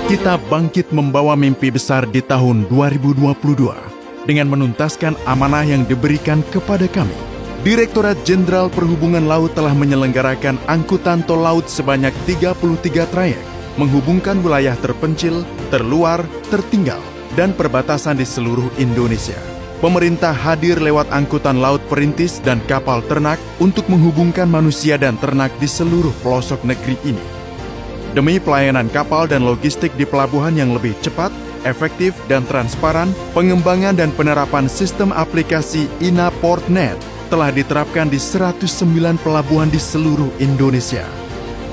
Kita bangkit membawa mimpi besar di tahun 2022 dengan menuntaskan amanah yang diberikan kepada kami. Direktorat Jenderal Perhubungan Laut telah menyelenggarakan angkutan tol laut sebanyak 33 trayek, menghubungkan wilayah terpencil, terluar, tertinggal, dan perbatasan di seluruh Indonesia. Pemerintah hadir lewat angkutan laut perintis dan kapal ternak untuk menghubungkan manusia dan ternak di seluruh pelosok negeri ini. Demi pelayanan kapal dan logistik di pelabuhan yang lebih cepat, efektif, dan transparan, pengembangan dan penerapan sistem aplikasi INA PortNet telah diterapkan di 109 pelabuhan di seluruh Indonesia.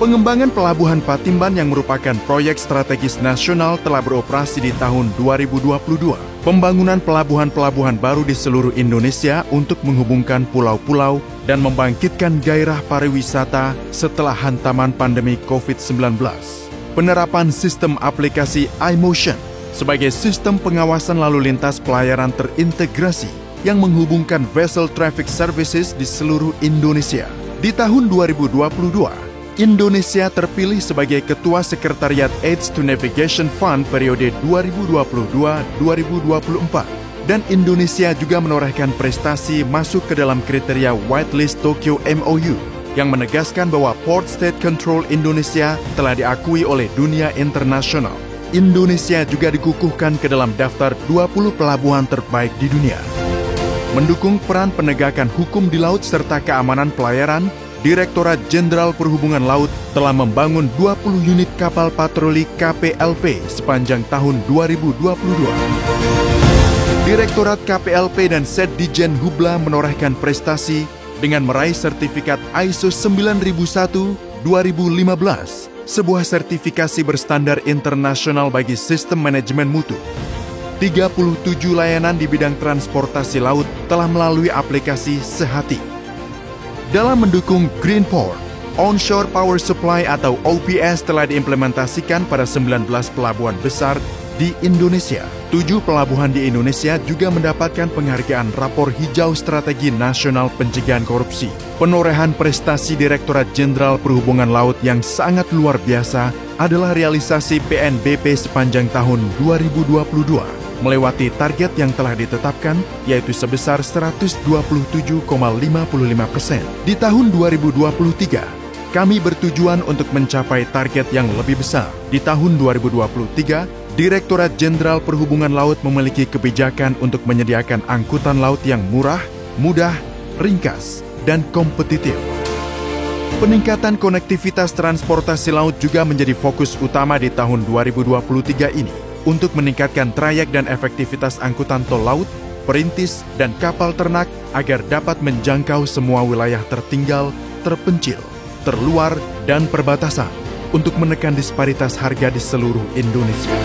Pengembangan Pelabuhan Patimban yang merupakan proyek strategis nasional telah beroperasi di tahun 2022. Pembangunan pelabuhan-pelabuhan baru di seluruh Indonesia untuk menghubungkan pulau-pulau dan membangkitkan gairah pariwisata setelah hantaman pandemi COVID-19. Penerapan sistem aplikasi iMotion sebagai sistem pengawasan lalu lintas pelayaran terintegrasi yang menghubungkan vessel traffic services di seluruh Indonesia. Di tahun 2022, Indonesia terpilih sebagai Ketua Sekretariat AIDS to Navigation Fund periode 2022-2024 dan Indonesia juga menorehkan prestasi masuk ke dalam kriteria whitelist Tokyo MOU yang menegaskan bahwa Port State Control Indonesia telah diakui oleh dunia internasional. Indonesia juga dikukuhkan ke dalam daftar 20 pelabuhan terbaik di dunia. Mendukung peran penegakan hukum di laut serta keamanan pelayaran, Direktorat Jenderal Perhubungan Laut telah membangun 20 unit kapal patroli KPLP sepanjang tahun 2022. Direktorat KPLP dan Setdijen Hubla menorehkan prestasi dengan meraih sertifikat ISO 9001-2015, sebuah sertifikasi berstandar internasional bagi sistem manajemen mutu. 37 layanan di bidang transportasi laut telah melalui aplikasi Sehati. Dalam mendukung Green Port, Onshore Power Supply atau OPS telah diimplementasikan pada 19 pelabuhan besar di Indonesia. 7 pelabuhan di Indonesia juga mendapatkan penghargaan Rapor Hijau Strategi Nasional Pencegahan Korupsi. Penorehan prestasi Direktorat Jenderal Perhubungan Laut yang sangat luar biasa adalah realisasi PNBP sepanjang tahun 2022. Melewati target yang telah ditetapkan, yaitu sebesar 127,55%. Di tahun 2023, kami bertujuan untuk mencapai target yang lebih besar. Di tahun 2023, Direktorat Jenderal Perhubungan Laut memiliki kebijakan untuk menyediakan angkutan laut yang murah, mudah, ringkas, dan kompetitif. Peningkatan konektivitas transportasi laut juga menjadi fokus utama di tahun 2023 ini. Untuk meningkatkan trayek dan efektivitas angkutan tol laut, perintis, dan kapal ternak agar dapat menjangkau semua wilayah tertinggal, terpencil, terluar, dan perbatasan untuk menekan disparitas harga di seluruh Indonesia.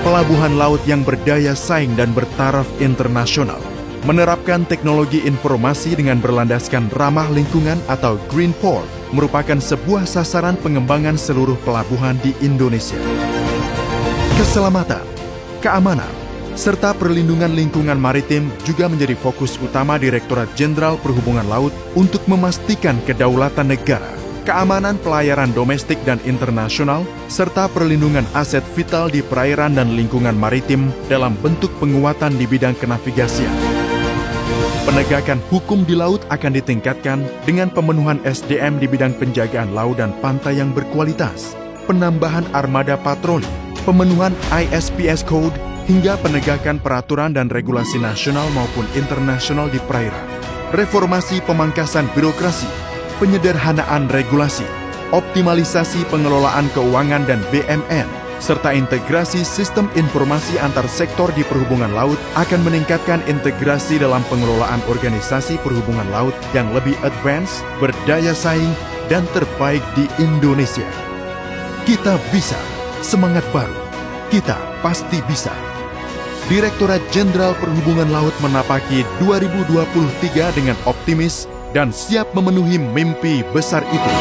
Pelabuhan laut yang berdaya saing dan bertaraf internasional menerapkan teknologi informasi dengan berlandaskan ramah lingkungan atau Green Port merupakan sebuah sasaran pengembangan seluruh pelabuhan di Indonesia. Keselamatan, keamanan, serta perlindungan lingkungan maritim juga menjadi fokus utama Direktorat Jenderal Perhubungan Laut untuk memastikan kedaulatan negara, keamanan pelayaran domestik dan internasional, serta perlindungan aset vital di perairan dan lingkungan maritim dalam bentuk penguatan di bidang kenavigasian. Penegakan hukum di laut akan ditingkatkan dengan pemenuhan SDM di bidang penjagaan laut dan pantai yang berkualitas, penambahan armada patroli, pemenuhan ISPS Code, hingga penegakan peraturan dan regulasi nasional maupun internasional di perairan. Reformasi pemangkasan birokrasi, penyederhanaan regulasi, optimalisasi pengelolaan keuangan dan BMN, serta integrasi sistem informasi antar sektor di perhubungan laut akan meningkatkan integrasi dalam pengelolaan organisasi perhubungan laut yang lebih advance, berdaya saing, dan terbaik di Indonesia. Kita bisa. Semangat baru, kita pasti bisa. Direktorat Jenderal Perhubungan Laut menapaki 2023 dengan optimis dan siap memenuhi mimpi besar itu.